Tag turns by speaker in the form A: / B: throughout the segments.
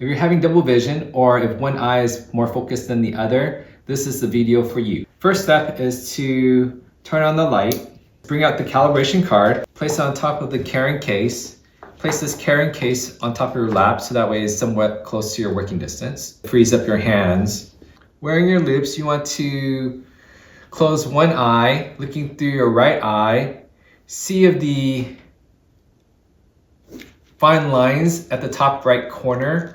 A: If you're having double vision or if one eye is more focused than the other, this is the video for you. First step is to turn on the light, bring out the calibration card, place it on top of the carrying case. Place this carrying case on top of your lap so that way it's somewhat close to your working distance. Frees up your hands. Wearing your loupes, you want to close one eye, looking through your right eye. See if the fine lines at the top right corner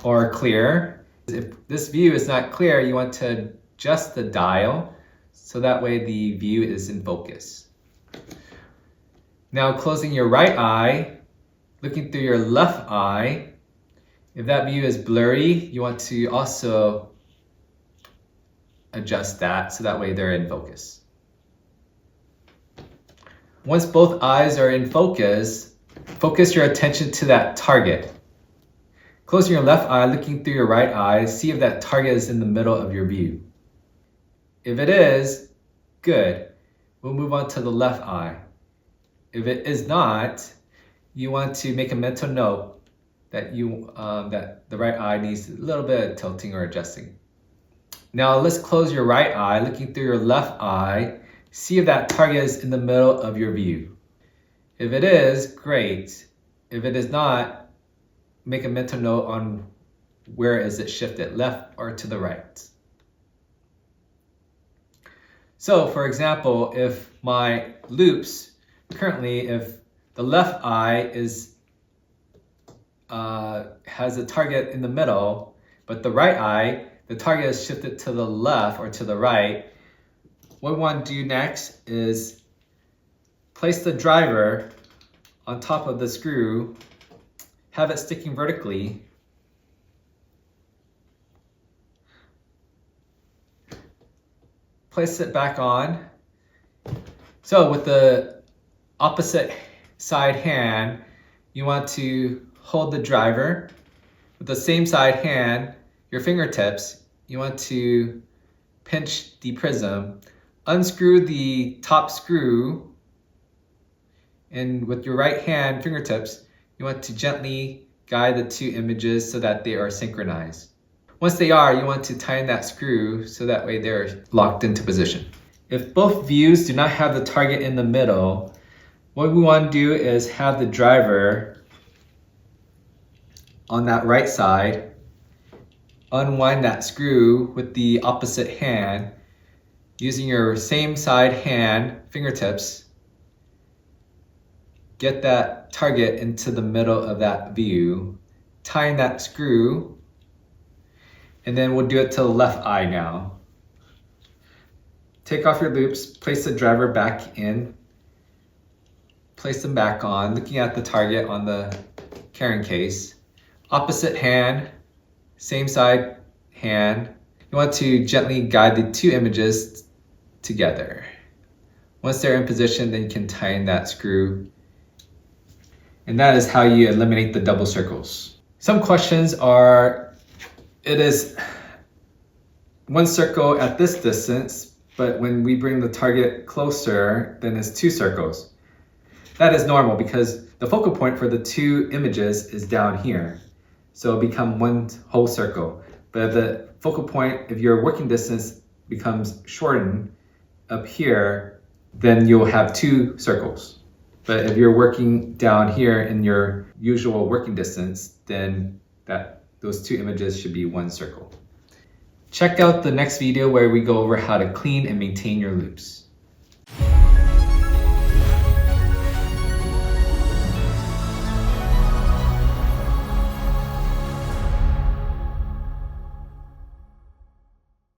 A: are clear. If this view is not clear, you want to adjust the dial so that way the view is in focus. Now closing your right eye, looking through your left eye. If that view is blurry, you want to also adjust that so that way they're in focus. Once both eyes are in focus, focus your attention to that target. Closing your left eye, looking through your right eye, see if that target is in the middle of your view. If it is, good. We'll move on to the left eye. If it is not, you want to make a mental note that that the right eye needs a little bit of tilting or adjusting. Now let's close your right eye, looking through your left eye, see if that target is in the middle of your view. If it is, great. If it is not, make a mental note on where is it shifted, left or to the right. So for example, if my loupes, currently if the left eye has a target in the middle, but the right eye, the target is shifted to the left or to the right. What we want to do next is place the driver on top of the screw, have it sticking vertically. Place it back on. So with the opposite side hand, you want to hold the driver. With the same side hand, your fingertips, you want to pinch the prism, unscrew the top screw, and with your right hand fingertips, you want to gently guide the two images so that they are synchronized. Once they are, you want to tighten that screw so that way they're locked into position. If both views do not have the target in the middle, what we want to do is have the driver on that right side, unwind that screw with the opposite hand, using your same side hand fingertips, get that target into the middle of that view, tying that screw, and then we'll do it to the left eye now. Take off your loupes, place the driver back in, place them back on, looking at the target on the carrying case. Opposite hand, same side hand. You want to gently guide the two images together. Once they're in position, then you can tighten that screw. And that is how you eliminate the double circles. Some questions are, it is one circle at this distance, but when we bring the target closer, then it's two circles. That is normal because the focal point for the two images is down here. So it'll become one whole circle. But if the focal point, if your working distance becomes shortened up here, then you'll have two circles. But if you're working down here in your usual working distance, then those two images should be one circle. Check out the next video where we go over how to clean and maintain your loupes.